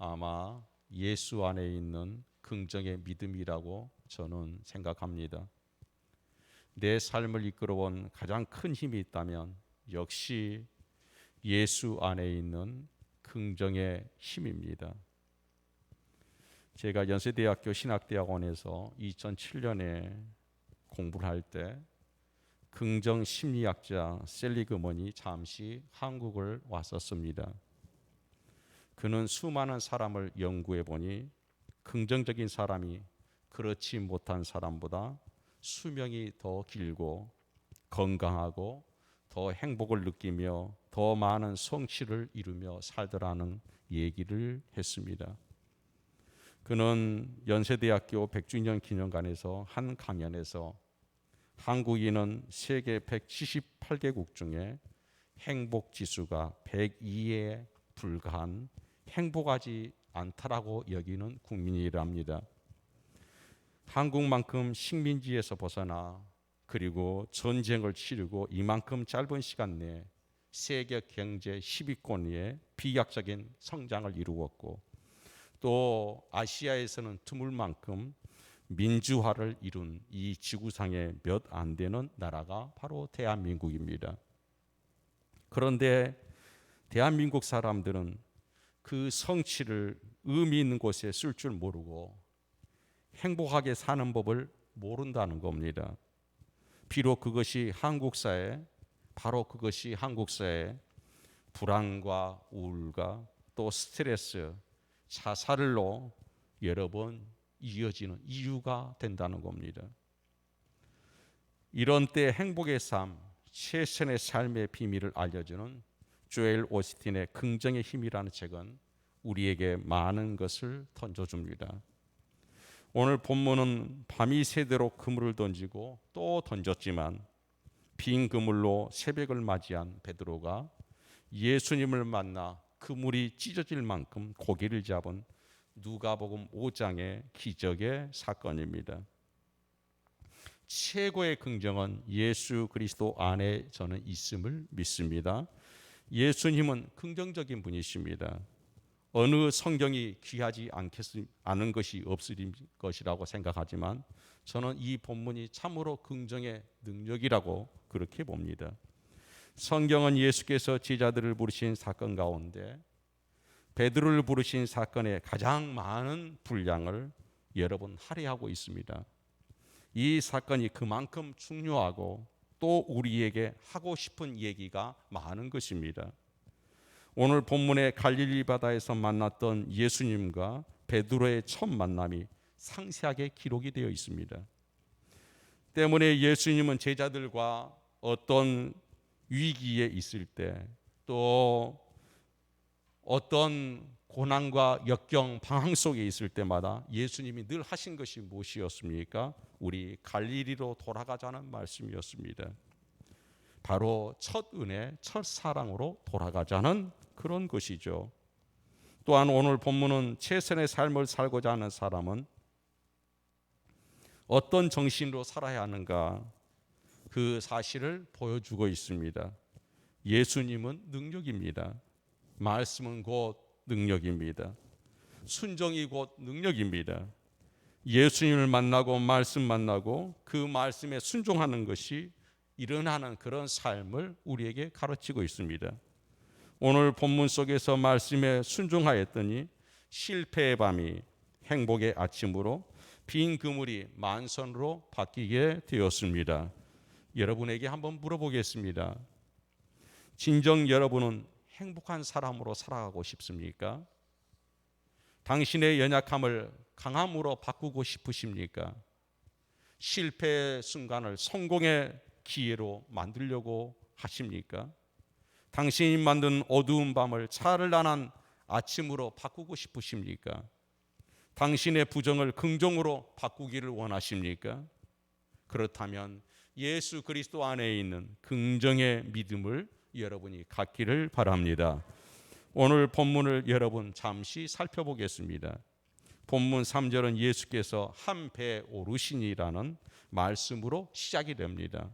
아마 예수 안에 있는 긍정의 믿음이라고 저는 생각합니다. 내 삶을 이끌어온 가장 큰 힘이 있다면 역시 예수 안에 있는 긍정의 힘입니다. 제가 연세대학교 신학대학원에서 2007년에 공부를 할 때 긍정 심리학자 셀리그먼이 잠시 한국을 왔었습니다. 그는 수많은 사람을 연구해 보니 긍정적인 사람이 그렇지 못한 사람보다 수명이 더 길고 건강하고 더 행복을 느끼며 더 많은 성취를 이루며 살더라는 얘기를 했습니다. 그는 연세대학교 100주년 기념관에서 한 강연에서 한국인은 세계 178개국 중에 행복 지수가 102에 불과한 행복하지 않다라고 여기는 국민이랍니다. 한국만큼 식민지에서 벗어나 그리고 전쟁을 치르고 이만큼 짧은 시간 내에 세계 경제 10위권의 비약적인 성장을 이루었고 또 아시아에서는 드물 만큼 민주화를 이룬 이 지구상에 몇 안 되는 나라가 바로 대한민국입니다. 그런데 대한민국 사람들은 그 성취를 의미 있는 곳에 쓸 줄 모르고 행복하게 사는 법을 모른다는 겁니다. 비록 그것이 한국사회, 바로 그것이 한국사회 불안과 우울과 또 스트레스, 자살로 여러 번 이어지는 이유가 된다는 겁니다. 이런 때 행복의 삶, 최선의 삶의 비밀을 알려주는 조엘 오스틴의 긍정의 힘이라는 책은 우리에게 많은 것을 던져줍니다. 오늘 본문은 밤이 새도록 그물을 던지고 또 던졌지만 빈 그물로 새벽을 맞이한 베드로가 예수님을 만나 그물이 찢어질 만큼 고기를 잡은 누가복음 5장의 기적의 사건입니다. 최고의 긍정은 예수 그리스도 안에 저는 있음을 믿습니다. 예수님은 긍정적인 분이십니다. 어느 성경이 귀하지 않은 것이 없을 것이라고 생각하지만 저는 이 본문이 참으로 긍정의 능력이라고 그렇게 봅니다. 성경은 예수께서 제자들을 부르신 사건 가운데 베드로를 부르신 사건의 가장 많은 분량을 여러 번 할애하고 있습니다. 이 사건이 그만큼 중요하고 또 우리에게 하고 싶은 얘기가 많은 것입니다. 오늘 본문의 갈릴리 바다에서 만났던 예수님과 베드로의 첫 만남이 상세하게 기록이 되어 있습니다. 때문에 예수님은 제자들과 어떤 위기에 있을 때 또 어떤 고난과 역경, 방황 속에 있을 때마다 예수님이 늘 하신 것이 무엇이었습니까? 우리 갈릴리로 돌아가자는 말씀이었습니다. 바로 첫 은혜, 첫 사랑으로 돌아가자는 그런 것이죠. 또한 오늘 본문은 최선의 삶을 살고자 하는 사람은 어떤 정신으로 살아야 하는가 그 사실을 보여주고 있습니다. 예수님은 능력입니다. 말씀은 곧 능력입니다. 순종이 곧 능력입니다. 예수님을 만나고 말씀 만나고 그 말씀에 순종하는 것이 일어나는 그런 삶을 우리에게 가르치고 있습니다. 오늘 본문 속에서 말씀에 순종하였더니 실패의 밤이 행복의 아침으로 빈 그물이 만선으로 바뀌게 되었습니다. 여러분에게 한번 물어보겠습니다. 진정 여러분은 행복한 사람으로 살아가고 싶습니까? 당신의 연약함을 강함으로 바꾸고 싶으십니까? 실패의 순간을 성공의 기회로 만들려고 하십니까? 당신이 만든 어두운 밤을 찬란한 아침으로 바꾸고 싶으십니까? 당신의 부정을 긍정으로 바꾸기를 원하십니까? 그렇다면 예수 그리스도 안에 있는 긍정의 믿음을 여러분이 갖기를 바랍니다. 오늘 본문을 여러분 잠시 살펴보겠습니다. 본문 3절은 예수께서 한 배에 오르시니라는 말씀으로 시작이 됩니다.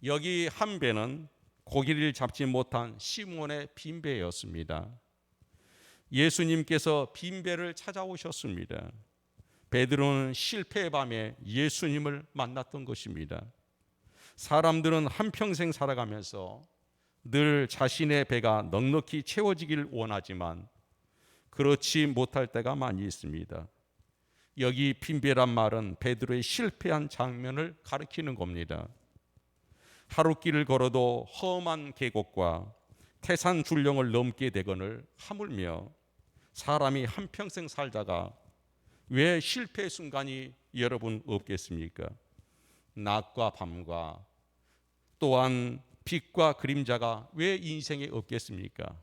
여기 한 배는 고기를 잡지 못한 시몬의 빈배였습니다. 예수님께서 빈배를 찾아오셨습니다. 베드로는 실패의 밤에 예수님을 만났던 것입니다. 사람들은 한평생 살아가면서 늘 자신의 배가 넉넉히 채워지길 원하지만 그렇지 못할 때가 많이 있습니다. 여기 빈배란 말은 베드로의 실패한 장면을 가리키는 겁니다. 하루길을 걸어도 험한 계곡과 태산 줄령을 넘게 되거늘 하물며 사람이 한평생 살다가 왜 실패의 순간이 여러분 없겠습니까? 낮과 밤과 또한 빛과 그림자가 왜 인생에 없겠습니까?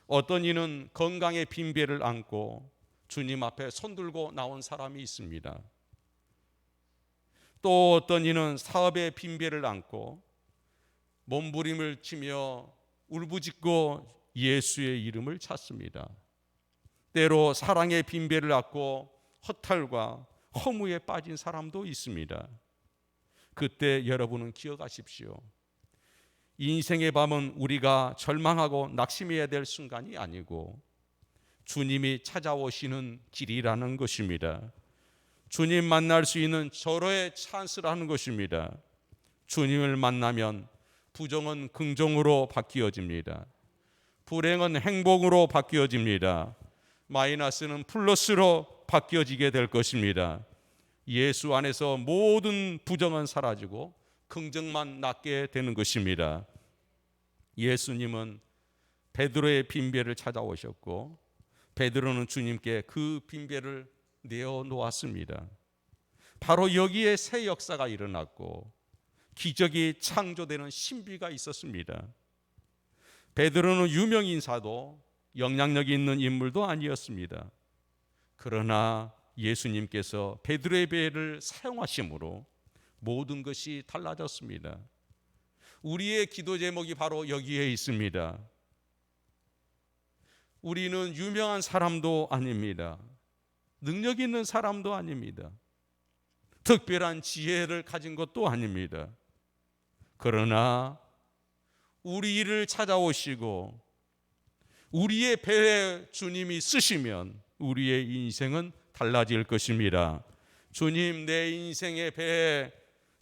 어떤 이는 건강의 빈배를 안고 주님 앞에 손들고 나온 사람이 있습니다. 또 어떤 이는 사업의 빈배를 안고 몸부림을 치며 울부짖고 예수의 이름을 찾습니다. 때로 사랑의 빈배를 안고 허탈과 허무에 빠진 사람도 있습니다. 그때 여러분은 기억하십시오. 인생의 밤은 우리가 절망하고 낙심해야 될 순간이 아니고 주님이 찾아오시는 길이라는 것입니다. 주님 만날 수 있는 절호의 찬스라는 것입니다. 주님을 만나면 부정은 긍정으로 바뀌어집니다. 불행은 행복으로 바뀌어집니다. 마이너스는 플러스로 바뀌어지게 될 것입니다. 예수 안에서 모든 부정은 사라지고 긍정만 낳게 되는 것입니다. 예수님은 베드로의 빈배를 찾아오셨고 베드로는 주님께 그 빈배를 내어놓았습니다. 바로 여기에 새 역사가 일어났고 기적이 창조되는 신비가 있었습니다. 베드로는 유명 인사도 영향력 있는 인물도 아니었습니다. 그러나 예수님께서 베드로의 배를 사용하심으로 모든 것이 달라졌습니다. 우리의 기도 제목이 바로 여기에 있습니다. 우리는 유명한 사람도 아닙니다. 능력 있는 사람도 아닙니다. 특별한 지혜를 가진 것도 아닙니다. 그러나 우리를 찾아오시고 우리의 배에 주님이 쓰시면 우리의 인생은 달라질 것입니다. 주님, 내 인생의 배에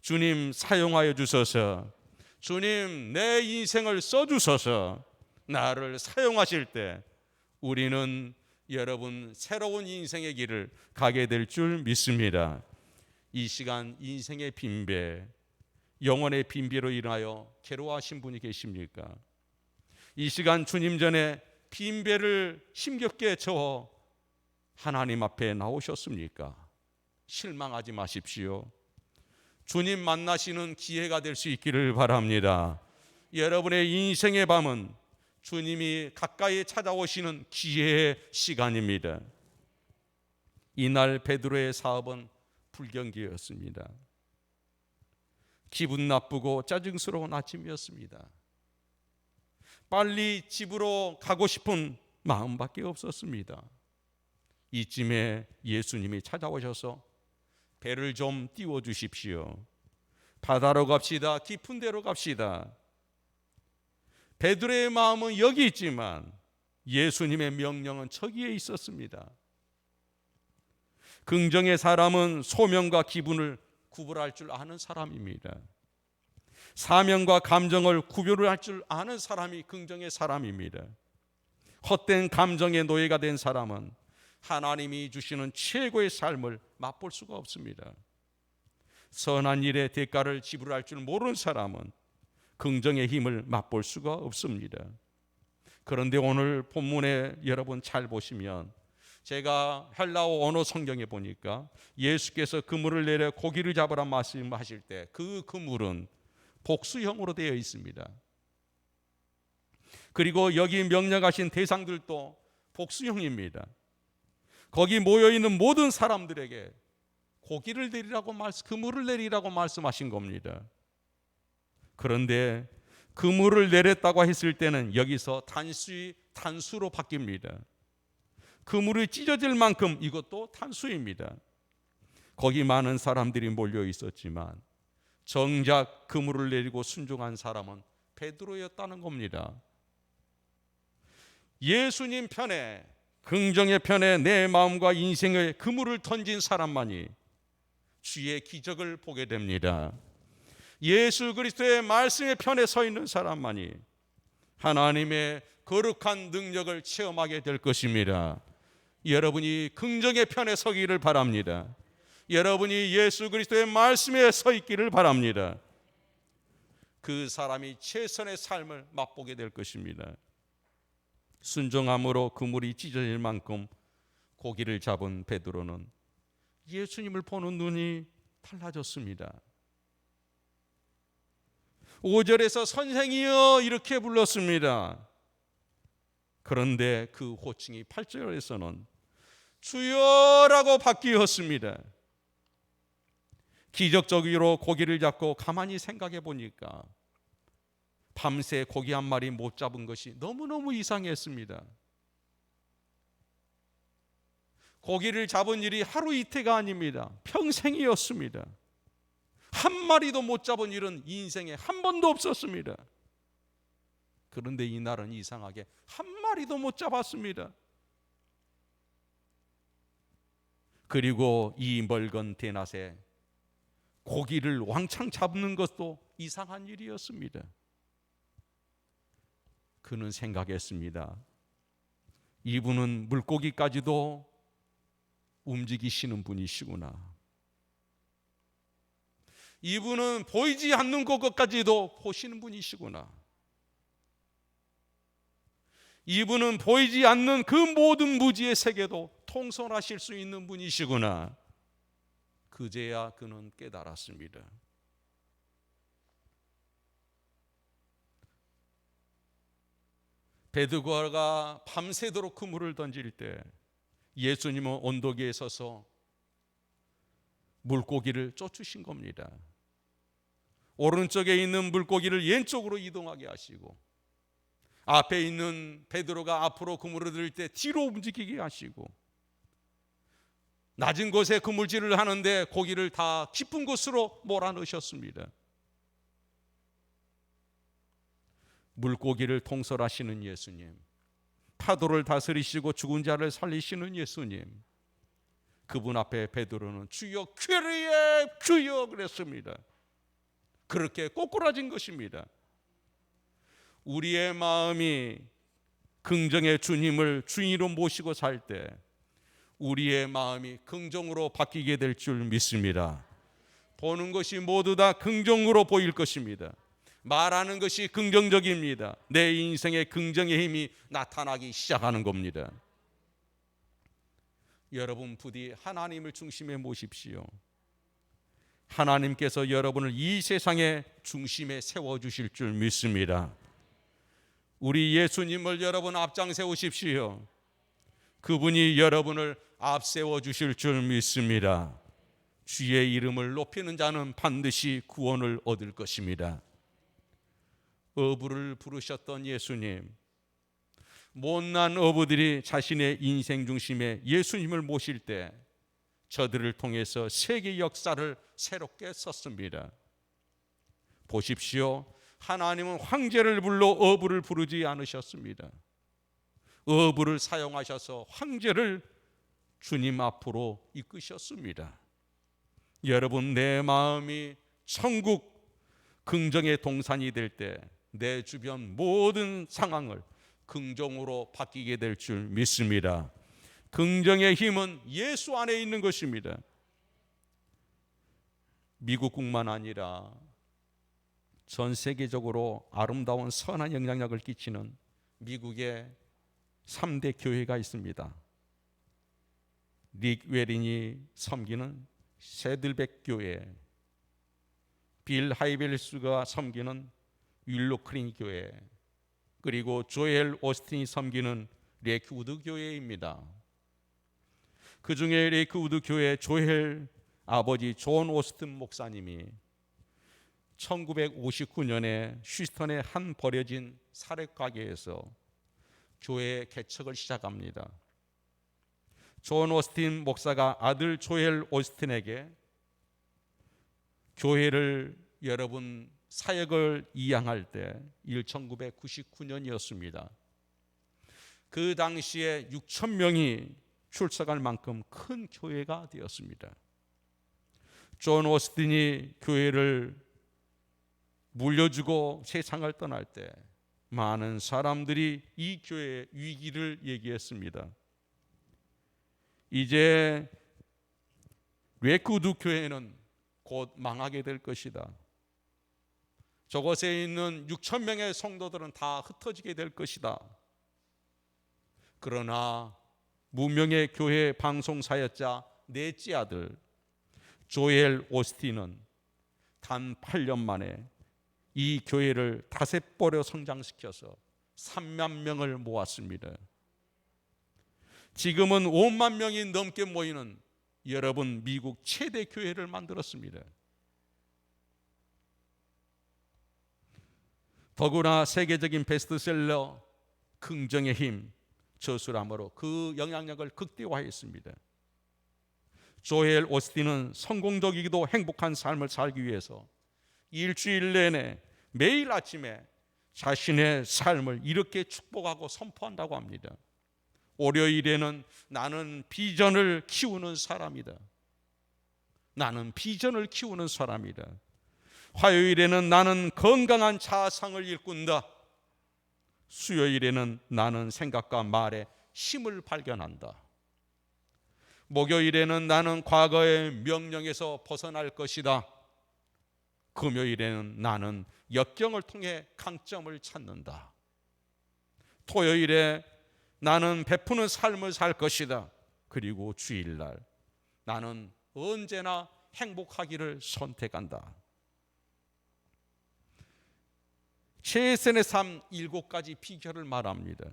주님 사용하여 주소서. 주님, 내 인생을 써주소서. 나를 사용하실 때 우리는 여러분 새로운 인생의 길을 가게 될 줄 믿습니다. 이 시간 인생의 빈배, 영혼의 빈배로 인하여 괴로워하신 분이 계십니까? 이 시간 주님 전에 빈배를 힘겹게 저어 하나님 앞에 나오셨습니까? 실망하지 마십시오. 주님 만나시는 기회가 될 수 있기를 바랍니다. 여러분의 인생의 밤은 주님이 가까이 찾아오시는 기회의 시간입니다. 이날 베드로의 사업은 불경기였습니다. 기분 나쁘고 짜증스러운 아침이었습니다. 빨리 집으로 가고 싶은 마음밖에 없었습니다. 이쯤에 예수님이 찾아오셔서 배를 좀 띄워주십시오. 바다로 갑시다. 깊은 데로 갑시다. 베드로의 마음은 여기 있지만 예수님의 명령은 저기에 있었습니다. 긍정의 사람은 소명과 기분을 구분할 줄 아는 사람입니다. 사명과 감정을 구별할 줄 아는 사람이 긍정의 사람입니다. 헛된 감정의 노예가 된 사람은 하나님이 주시는 최고의 삶을 맛볼 수가 없습니다. 선한 일의 대가를 지불할 줄 모르는 사람은 긍정의 힘을 맛볼 수가 없습니다. 그런데 오늘 본문에 여러분 잘 보시면 제가 헬라어 언어 성경에 보니까 예수께서 그물을 내려 고기를 잡으라 말씀하실 때 그 그물은 복수형으로 되어 있습니다. 그리고 여기 명령하신 대상들도 복수형입니다. 거기 모여있는 모든 사람들에게 고기를 내리라고 그물을 내리라고 말씀하신 겁니다. 그런데 그물을 내렸다고 했을 때는 여기서 단수로 바뀝니다. 그물이 찢어질 만큼 이것도 단수입니다. 거기 많은 사람들이 몰려 있었지만 정작 그물을 내리고 순종한 사람은 베드로였다는 겁니다. 예수님 편에 긍정의 편에 내 마음과 인생의 그물을 던진 사람만이 주의 기적을 보게 됩니다. 예수 그리스도의 말씀의 편에 서 있는 사람만이 하나님의 거룩한 능력을 체험하게 될 것입니다. 여러분이 긍정의 편에 서기를 바랍니다. 여러분이 예수 그리스도의 말씀에 서 있기를 바랍니다. 그 사람이 최선의 삶을 맛보게 될 것입니다. 순종함으로 그물이 찢어질 만큼 고기를 잡은 베드로는 예수님을 보는 눈이 달라졌습니다. 5절에서 선생이여 이렇게 불렀습니다. 그런데 그 호칭이 8절에서는 주여라고 바뀌었습니다. 기적적으로 고기를 잡고 가만히 생각해 보니까 밤새 고기 한 마리 못 잡은 것이 너무너무 이상했습니다. 고기를 잡은 일이 하루 이틀가 아닙니다. 평생이었습니다. 한 마리도 못 잡은 일은 인생에 한 번도 없었습니다. 그런데 이날은 이상하게 한 마리도 못 잡았습니다. 그리고 이 멀건 대낮에 고기를 왕창 잡는 것도 이상한 일이었습니다. 그는 생각했습니다. 이분은 물고기까지도 움직이시는 분이시구나. 이분은 보이지 않는 것까지도 보시는 분이시구나. 이분은 보이지 않는 그 모든 무지의 세계도 통솔하실 수 있는 분이시구나. 그제야 그는 깨달았습니다. 베드로가 밤새도록 그물을 던질 때 예수님은 언덕 위에 서서 물고기를 쫓으신 겁니다. 오른쪽에 있는 물고기를 왼쪽으로 이동하게 하시고 앞에 있는 베드로가 앞으로 그물을 들 때 뒤로 움직이게 하시고 낮은 곳에 그물질을 하는데 고기를 다 깊은 곳으로 몰아넣으셨습니다. 물고기를 통솔하시는 예수님, 파도를 다스리시고 죽은 자를 살리시는 예수님, 그분 앞에 베드로는 주여 퀴리에 주여 그랬습니다. 그렇게 꼬꾸라진 것입니다. 우리의 마음이 긍정의 주님을 주인으로 모시고 살 때 우리의 마음이 긍정으로 바뀌게 될 줄 믿습니다. 보는 것이 모두 다 긍정으로 보일 것입니다. 말하는 것이 긍정적입니다. 내 인생에 긍정의 힘이 나타나기 시작하는 겁니다. 여러분 부디 하나님을 중심에 모십시오. 하나님께서 여러분을 이 세상의 중심에 세워주실 줄 믿습니다. 우리 예수님을 여러분 앞장 세우십시오. 그분이 여러분을 앞세워 주실 줄 믿습니다. 주의 이름을 높이는 자는 반드시 구원을 얻을 것입니다. 어부를 부르셨던 예수님, 못난 어부들이 자신의 인생 중심에 예수님을 모실 때 저들을 통해서 세계 역사를 새롭게 썼습니다. 보십시오. 하나님은 황제를 불러 어부를 부르지 않으셨습니다. 어부를 사용하셔서 황제를 주님 앞으로 이끄셨습니다. 여러분, 내 마음이 천국 긍정의 동산이 될 때 내 주변 모든 상황을 긍정으로 바뀌게 될 줄 믿습니다. 긍정의 힘은 예수 안에 있는 것입니다. 미국뿐만 아니라 전 세계적으로 아름다운 선한 영향력을 끼치는 미국의 3대 교회가 있습니다. 릭 웨린이 섬기는 세들백 교회, 빌 하이벨스가 섬기는 윌로 크린 교회, 그리고 조엘 오스틴이 섬기는 레이크우드 교회입니다. 그 중에 레이크우드 교회 조엘 아버지 존 오스틴 목사님이 1959년에 휴스턴의 한 버려진 사립가게에서 교회 개척을 시작합니다. 존 오스틴 목사가 아들 조엘 오스틴에게 교회를 여러분 사역을 이양할 때 1999년이었습니다. 그 당시에 6천 명이 출석할 만큼 큰 교회가 되었습니다. 존 오스틴이 교회를 물려주고 세상을 떠날 때 많은 사람들이 이 교회의 위기를 얘기했습니다. 이제 레크우드 교회는 곧 망하게 될 것이다. 저곳에 있는 6천 명의 성도들은 다 흩어지게 될 것이다. 그러나 무명의 교회 방송사였자 넷째 아들 조엘 오스틴은 단 8년 만에 이 교회를 다섯버려 성장시켜서 3만 명을 모았습니다. 지금은 5만 명이 넘게 모이는 여러분 미국 최대 교회를 만들었습니다. 더구나 세계적인 베스트셀러 긍정의 힘 저술함으로 그 영향력을 극대화했습니다. 조엘 오스틴은 성공적이기도 행복한 삶을 살기 위해서 일주일 내내 매일 아침에 자신의 삶을 이렇게 축복하고 선포한다고 합니다. 월요일에는 나는 비전을 키우는 사람이다. 나는 비전을 키우는 사람이다. 화요일에는 나는 건강한 자아상을 일꾼다. 수요일에는 나는 생각과 말에 힘을 발견한다. 목요일에는 나는 과거의 명령에서 벗어날 것이다. 금요일에는 나는 역경을 통해 강점을 찾는다. 토요일에 나는 베푸는 삶을 살 것이다. 그리고 주일날 나는 언제나 행복하기를 선택한다. 최선의 삶 7가지 비결을 말합니다.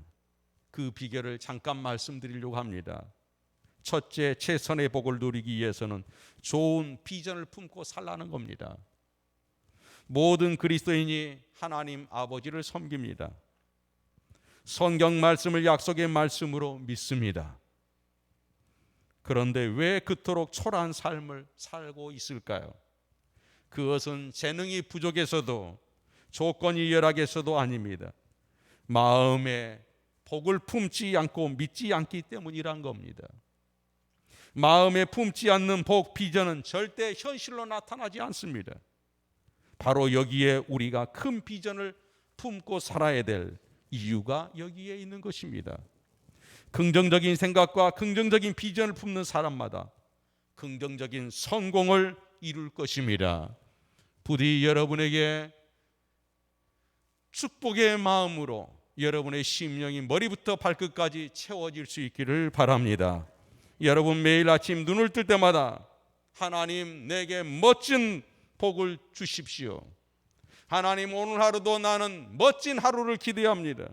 그 비결을 잠깐 말씀드리려고 합니다. 첫째, 최선의 복을 누리기 위해서는 좋은 비전을 품고 살라는 겁니다. 모든 그리스도인이 하나님 아버지를 섬깁니다. 성경 말씀을 약속의 말씀으로 믿습니다. 그런데 왜 그토록 초라한 삶을 살고 있을까요? 그것은 재능이 부족해서도 조건이 열악해서도 아닙니다. 마음에 복을 품지 않고 믿지 않기 때문이란 겁니다. 마음에 품지 않는 복, 비전은 절대 현실로 나타나지 않습니다. 바로 여기에 우리가 큰 비전을 품고 살아야 될 이유가 여기에 있는 것입니다. 긍정적인 생각과 긍정적인 비전을 품는 사람마다 긍정적인 성공을 이룰 것입니다. 부디 여러분에게 축복의 마음으로 여러분의 심령이 머리부터 발끝까지 채워질 수 있기를 바랍니다. 여러분 매일 아침 눈을 뜰 때마다 하나님 내게 멋진 복을 주십시오. 하나님 오늘 하루도 나는 멋진 하루를 기대합니다.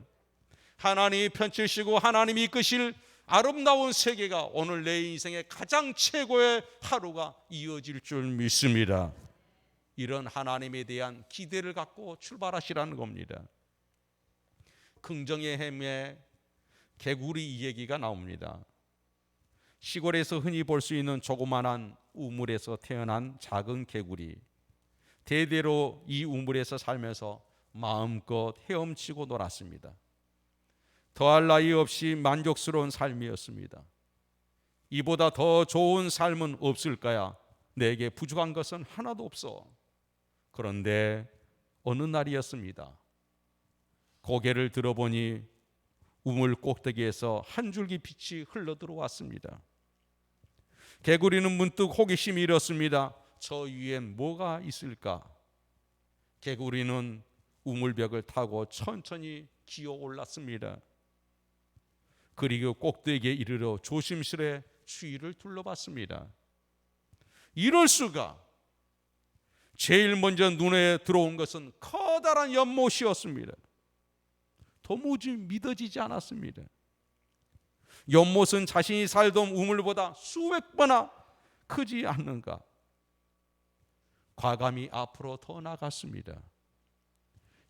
하나님이 펼치시고 하나님이 이끄실 아름다운 세계가 오늘 내 인생의 가장 최고의 하루가 이어질 줄 믿습니다. 이런 하나님에 대한 기대를 갖고 출발하시라는 겁니다. 긍정의 힘에 개구리 얘기가 나옵니다. 시골에서 흔히 볼 수 있는 조그만한 우물에서 태어난 작은 개구리. 대대로 이 우물에서 살면서 마음껏 헤엄치고 놀았습니다. 더할 나위 없이 만족스러운 삶이었습니다. 이보다 더 좋은 삶은 없을까야? 내게 부족한 것은 하나도 없어. 그런데 어느 날이었습니다. 고개를 들어보니 우물 꼭대기에서 한 줄기 빛이 흘러 들어왔습니다. 개구리는 문득 호기심이 일었습니다. 저 위엔 뭐가 있을까? 개구리는 우물벽을 타고 천천히 기어 올랐습니다. 그리고 꼭대기에 이르러 조심스레 주위를 둘러봤습니다. 이럴 수가! 제일 먼저 눈에 들어온 것은 커다란 연못이었습니다. 도무지 믿어지지 않았습니다. 연못은 자신이 살던 우물보다 수백 배나 크지 않는가? 과감히 앞으로 더 나갔습니다.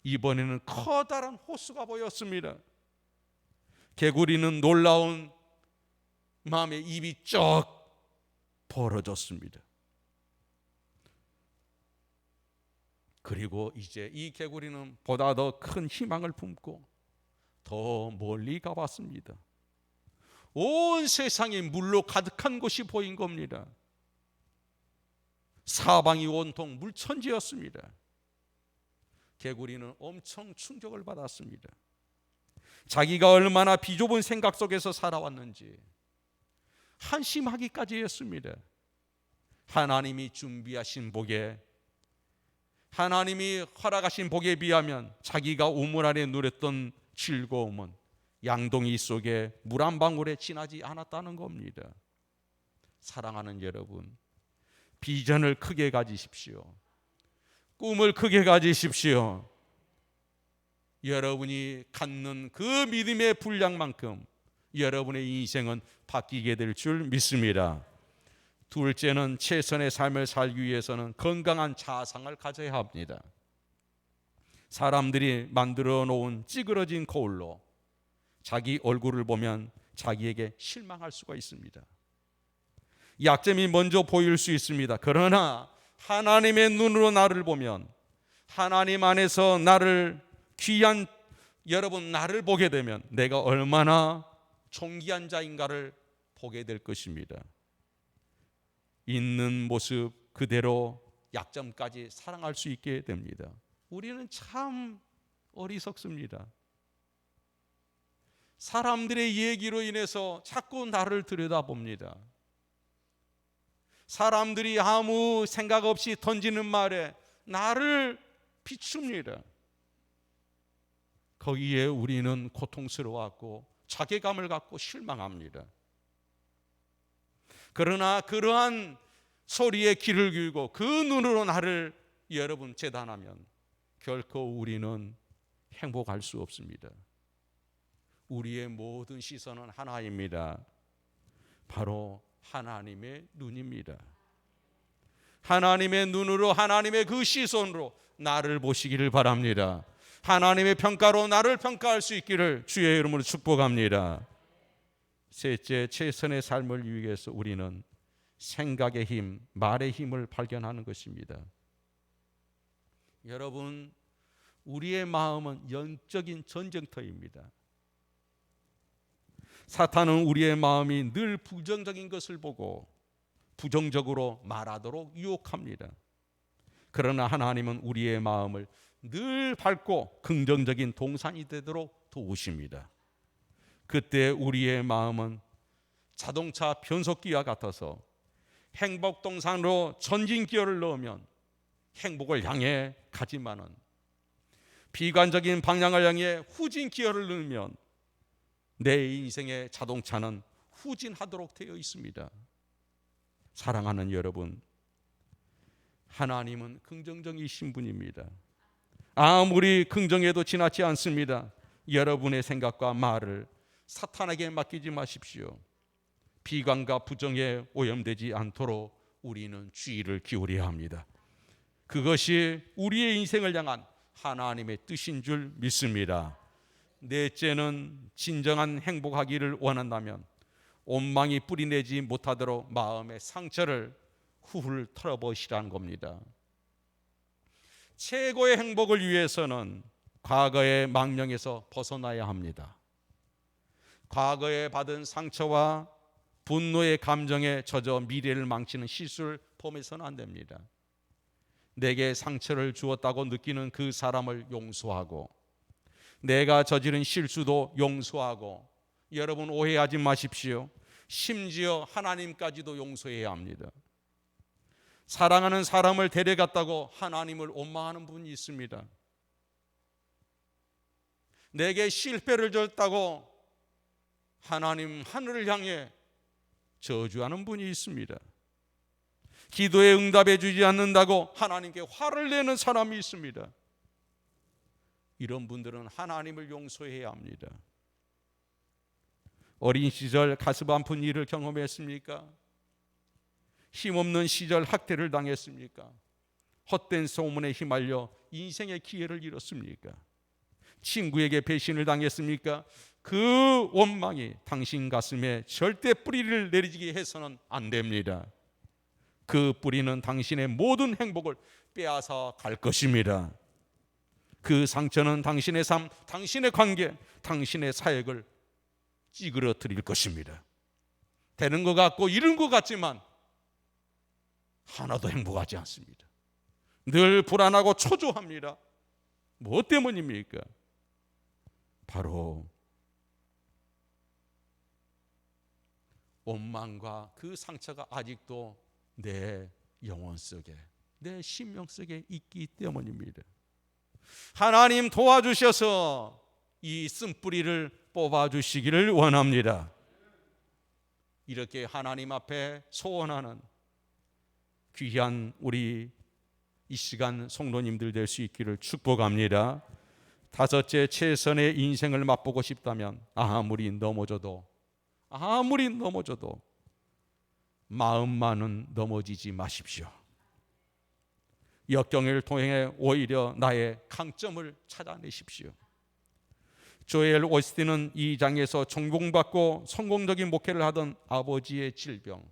이번에는 커다란 호수가 보였습니다. 개구리는 놀라운 마음에 입이 쩍 벌어졌습니다. 그리고 이제 이 개구리는 보다 더 큰 희망을 품고 더 멀리 가봤습니다. 온 세상이 물로 가득한 곳이 보인 겁니다. 사방이 온통 물천지였습니다. 개구리는 엄청 충격을 받았습니다. 자기가 얼마나 비좁은 생각 속에서 살아왔는지 한심하기까지 했습니다. 하나님이 준비하신 복에, 하나님이 허락하신 복에 비하면 자기가 우물 안에 누렸던 즐거움은 양동이 속에 물 한 방울에 지나지 않았다는 겁니다. 사랑하는 여러분, 비전을 크게 가지십시오. 꿈을 크게 가지십시오. 여러분이 갖는 그 믿음의 분량만큼 여러분의 인생은 바뀌게 될 줄 믿습니다. 둘째는 최선의 삶을 살기 위해서는 건강한 자상을 가져야 합니다. 사람들이 만들어 놓은 찌그러진 거울로 자기 얼굴을 보면 자기에게 실망할 수가 있습니다. 약점이 먼저 보일 수 있습니다. 그러나 하나님의 눈으로 나를 보면, 하나님 안에서 나를 귀한, 여러분 나를 보게 되면 내가 얼마나 존귀한 자인가를 보게 될 것입니다. 있는 모습 그대로 약점까지 사랑할 수 있게 됩니다. 우리는 참 어리석습니다. 사람들의 얘기로 인해서 자꾸 나를 들여다봅니다. 사람들이 아무 생각 없이 던지는 말에 나를 비춥니다. 거기에 우리는 고통스러워하고 자괴감을 갖고 실망합니다. 그러나 그러한 소리에 귀를 기울이고 그 눈으로 나를 여러분 재단하면 결코 우리는 행복할 수 없습니다. 우리의 모든 시선은 하나입니다. 바로 하나님의 눈입니다. 하나님의 눈으로, 하나님의 그 시선으로 나를 보시기를 바랍니다. 하나님의 평가로 나를 평가할 수 있기를 주의 이름으로 축복합니다. 셋째, 최선의 삶을 위해서 우리는 생각의 힘, 말의 힘을 발견하는 것입니다. 여러분, 우리의 마음은 영적인 전쟁터입니다. 사탄은 우리의 마음이 늘 부정적인 것을 보고 부정적으로 말하도록 유혹합니다. 그러나 하나님은 우리의 마음을 늘 밝고 긍정적인 동산이 되도록 도우십니다. 그때 우리의 마음은 자동차 변속기와 같아서 행복 동산으로 전진 기어를 넣으면 행복을 향해 가지만은 비관적인 방향을 향해 후진 기어를 넣으면 내 인생의 자동차는 후진하도록 되어 있습니다. 사랑하는 여러분, 하나님은 긍정적이신 분입니다. 아무리 긍정해도 지나치 않습니다. 여러분의 생각과 말을 사탄에게 맡기지 마십시오. 비관과 부정에 오염되지 않도록 우리는 주의를 기울여야 합니다. 그것이 우리의 인생을 향한 하나님의 뜻인 줄 믿습니다. 넷째는 진정한 행복하기를 원한다면 원망이 뿌리내지 못하도록 마음의 상처를 훌훌 털어버리시라는 겁니다. 최고의 행복을 위해서는 과거의 망령에서 벗어나야 합니다. 과거에 받은 상처와 분노의 감정에 젖어 미래를 망치는 실수를 범해서는 안 됩니다. 내게 상처를 주었다고 느끼는 그 사람을 용서하고 내가 저지른 실수도 용서하고, 여러분 오해하지 마십시오. 심지어 하나님까지도 용서해야 합니다. 사랑하는 사람을 데려갔다고 하나님을 원망하는 분이 있습니다. 내게 실패를 줬다고 하나님 하늘을 향해 저주하는 분이 있습니다. 기도에 응답해 주지 않는다고 하나님께 화를 내는 사람이 있습니다. 이런 분들은 하나님을 용서해야 합니다. 어린 시절 가슴 아픈 일을 경험했습니까? 힘없는 시절 학대를 당했습니까? 헛된 소문에 휘말려 인생의 기회를 잃었습니까? 친구에게 배신을 당했습니까? 그 원망이 당신 가슴에 절대 뿌리를 내리게 해서는 안 됩니다. 그 뿌리는 당신의 모든 행복을 빼앗아 갈 것입니다. 그 상처는 당신의 삶, 당신의 관계, 당신의 사역을 찌그러뜨릴 것입니다. 되는 것 같고 이룬 것 같지만 하나도 행복하지 않습니다. 늘 불안하고 초조합니다. 뭐 때문입니까? 바로 원망과 그 상처가 아직도 내 영혼 속에, 내 심령 속에 있기 때문입니다. 하나님 도와주셔서 이 쓴뿌리를 뽑아주시기를 원합니다. 이렇게 하나님 앞에 소원하는 귀한 우리 이 시간 성도님들 될 수 있기를 축복합니다. 다섯째, 최선의 인생을 맛보고 싶다면 아무리 넘어져도 마음만은 넘어지지 마십시오. 역경을 통해 오히려 나의 강점을 찾아내십시오. 조엘 오스틴은 이 장에서 존경받고 성공적인 목회를 하던 아버지의 질병,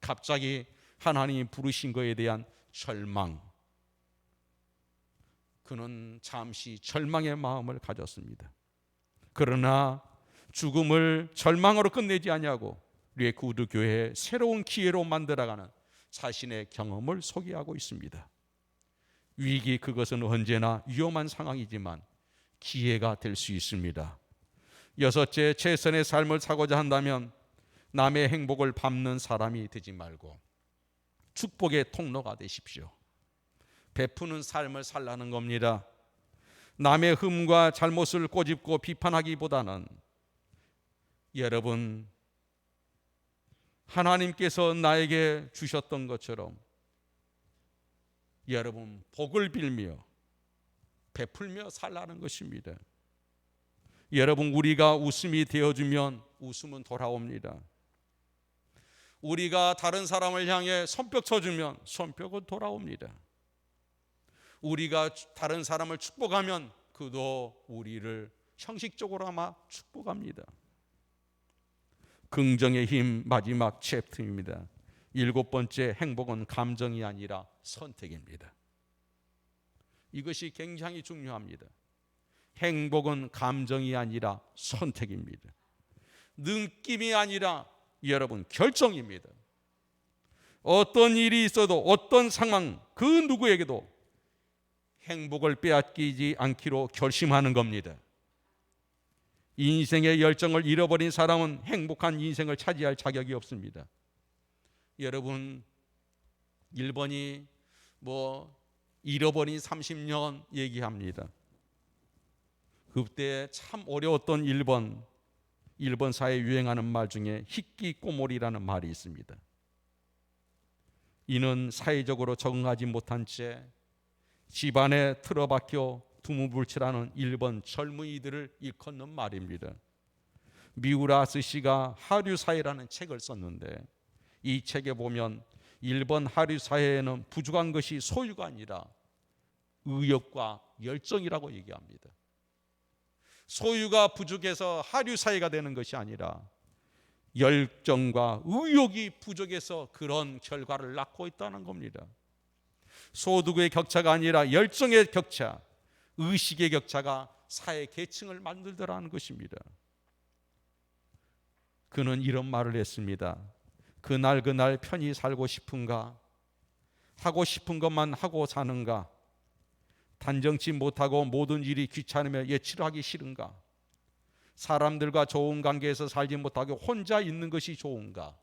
갑자기 하나님이 부르신 것에 대한 절망, 그는 잠시 절망의 마음을 가졌습니다. 그러나 죽음을 절망으로 끝내지 아니하고 레이크우드 교회의 새로운 기회로 만들어가는 자신의 경험을 소개하고 있습니다. 위기, 그것은 언제나 위험한 상황이지만 기회가 될 수 있습니다. 여섯째, 최선의 삶을 사고자 한다면 남의 행복을 밟는 사람이 되지 말고 축복의 통로가 되십시오. 베푸는 삶을 살라는 겁니다. 남의 흠과 잘못을 꼬집고 비판하기보다는 여러분, 하나님께서 나에게 주셨던 것처럼 여러분 복을 빌며 베풀며 살라는 것입니다. 여러분, 우리가 웃음이 되어주면 웃음은 돌아옵니다. 우리가 다른 사람을 향해 손뼉 쳐주면 손뼉은 돌아옵니다. 우리가 다른 사람을 축복하면 그도 우리를 형식적으로 아마 축복합니다. 긍정의 힘, 마지막 챕터입니다. 7번째, 행복은 감정이 아니라 선택입니다. 이것이 굉장히 중요합니다. 행복은 감정이 아니라 선택입니다. 느낌이 아니라 여러분 결정입니다. 어떤 일이 있어도 어떤 상황, 그 누구에게도 행복을 빼앗기지 않기로 결심하는 겁니다. 인생의 열정을 잃어버린 사람은 행복한 인생을 차지할 자격이 없습니다. 여러분, 일본이 잃어버린 30년 얘기합니다. 그때 참 어려웠던 일본 사회에 유행하는 말 중에 히키꼬모리라는 말이 있습니다. 이는 사회적으로 적응하지 못한 채 집안에 틀어박혀 두무불칠하는 일본 젊은이들을 일컫는 말입니다. 미우라 스시가 하류 사회라는 책을 썼는데 이 책에 보면 일본 하류 사회에는 부족한 것이 소유가 아니라 의욕과 열정이라고 얘기합니다. 소유가 부족해서 하류 사회가 되는 것이 아니라 열정과 의욕이 부족해서 그런 결과를 낳고 있다는 겁니다. 소득의 격차가 아니라 열정의 격차, 의식의 격차가 사회 계층을 만들더라는 것입니다. 그는 이런 말을 했습니다. 그날 편히 살고 싶은가? 하고 싶은 것만 하고 사는가? 단정치 못하고 모든 일이 귀찮으며 예치를 하기 싫은가? 사람들과 좋은 관계에서 살지 못하고 혼자 있는 것이 좋은가?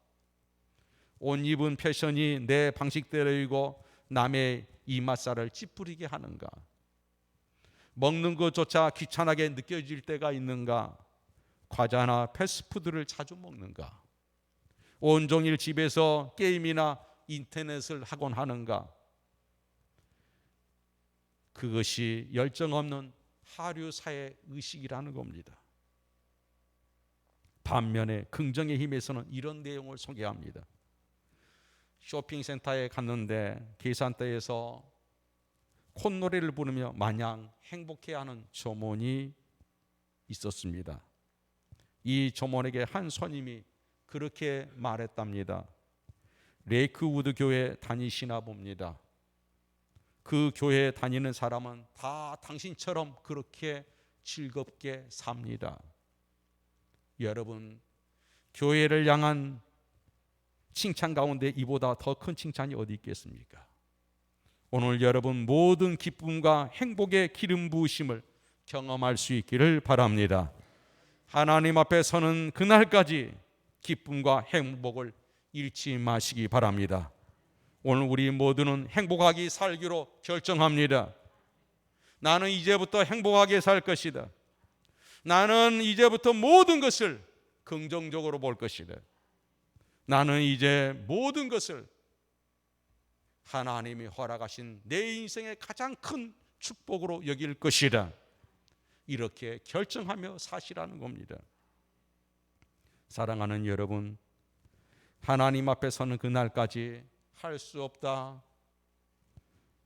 옷 입은 패션이 내 방식대로이고 남의 이맛살을 찌푸리게 하는가? 먹는 것조차 귀찮게 느껴질 때가 있는가? 과자나 패스트푸드를 자주 먹는가? 온종일 집에서 게임이나 인터넷을 하곤 하는가? 그것이 열정 없는 하류 사회 의식이라는 겁니다. 반면에 긍정의 힘에서는 이런 내용을 소개합니다. 쇼핑센터에 갔는데 계산대에서 콧노래를 부르며 마냥 행복해하는 조몬이 있었습니다. 이 조몬에게 한 손님이 그렇게 말했답니다. 레이크우드 교회 다니시나 봅니다. 그 교회에 다니는 사람은 다 당신처럼 그렇게 즐겁게 삽니다. 여러분, 교회를 향한 칭찬 가운데 이보다 더 큰 칭찬이 어디 있겠습니까? 오늘 여러분 모든 기쁨과 행복의 기름 부으심을 경험할 수 있기를 바랍니다. 하나님 앞에 서는 그날까지 기쁨과 행복을 잃지 마시기 바랍니다. 오늘 우리 모두는 행복하게 살기로 결정합니다. 나는 이제부터 행복하게 살 것이다. 나는 이제부터 모든 것을 긍정적으로 볼 것이다. 나는 이제 모든 것을 하나님이 허락하신 내 인생의 가장 큰 축복으로 여길 것이다. 이렇게 결정하며 사시라는 겁니다. 사랑하는 여러분, 하나님 앞에 서는 그날까지 할 수 없다,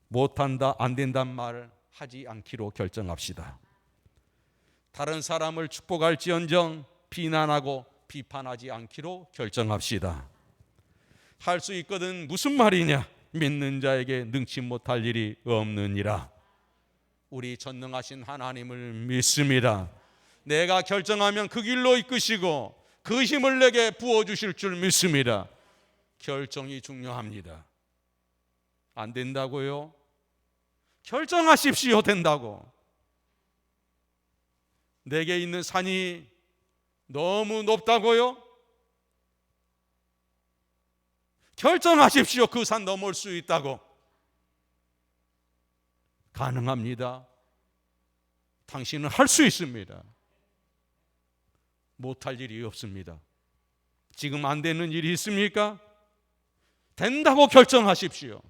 못한다, 안 된다는 말을 하지 않기로 결정합시다. 다른 사람을 축복할지언정 비난하고 비판하지 않기로 결정합시다. 할 수 있거든 무슨 말이냐? 믿는 자에게 능치 못할 일이 없느니라. 우리 전능하신 하나님을 믿습니다. 내가 결정하면 그 길로 이끄시고 그 힘을 내게 부어주실 줄 믿습니다. 결정이 중요합니다. 안 된다고요? 결정하십시오. 된다고. 내게 있는 산이 너무 높다고요? 결정하십시오. 그 산 넘을 수 있다고. 가능합니다. 당신은 할 수 있습니다. 못할 일이 없습니다. 지금 안 되는 일이 있습니까? 된다고 결정하십시오.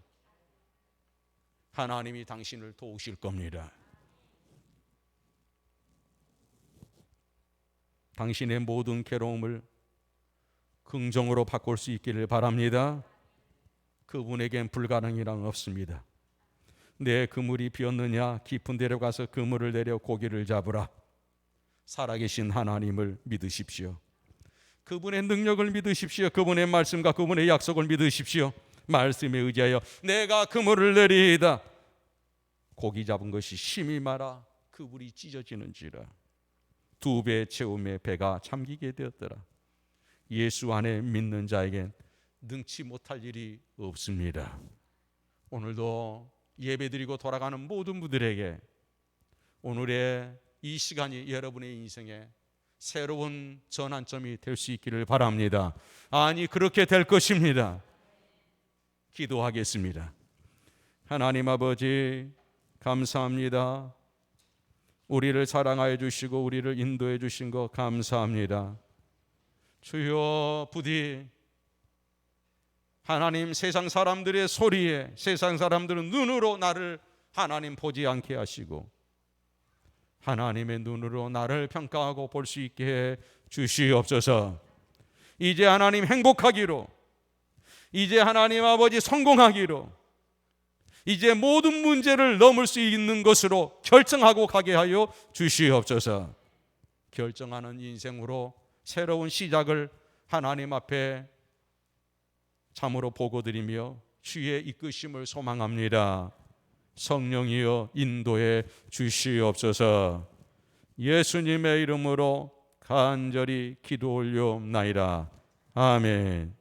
하나님이 당신을 도우실 겁니다. 당신의 모든 괴로움을 긍정으로 바꿀 수 있기를 바랍니다. 그분에겐 불가능이란 없습니다. 내 그물이 비었느냐? 깊은 데로 가서 그물을 내려 고기를 잡으라. 살아계신 하나님을 믿으십시오. 그분의 능력을 믿으십시오. 그분의 말씀과 그분의 약속을 믿으십시오. 말씀에 의지하여 내가 그물을 내리이다. 고기 잡은 것이 심히 많아 그물이 찢어지는지라. 2배 채움에 배가 잠기게 되었더라. 예수 안에 믿는 자에겐 능치 못할 일이 없습니다. 오늘도 예배드리고 돌아가는 모든 분들에게 오늘의 이 시간이 여러분의 인생에 새로운 전환점이 될 수 있기를 바랍니다. 아니, 그렇게 될 것입니다. 기도하겠습니다. 하나님 아버지, 감사합니다. 우리를 사랑하여 주시고 우리를 인도해 주신 것 감사합니다. 주여, 부디 하나님, 세상 사람들의 소리에, 세상 사람들은 눈으로 나를 하나님 보지 않게 하시고 하나님의 눈으로 나를 평가하고 볼 수 있게 해 주시옵소서. 이제 하나님 행복하기로, 이제 하나님 아버지 성공하기로, 이제 모든 문제를 넘을 수 있는 것으로 결정하고 가게 하여 주시옵소서. 결정하는 인생으로 새로운 시작을 하나님 앞에 참으로 보고드리며 주의 이끄심을 소망합니다. 성령이여 인도해 주시옵소서. 예수님의 이름으로 간절히 기도 올려옵나이다. 아멘.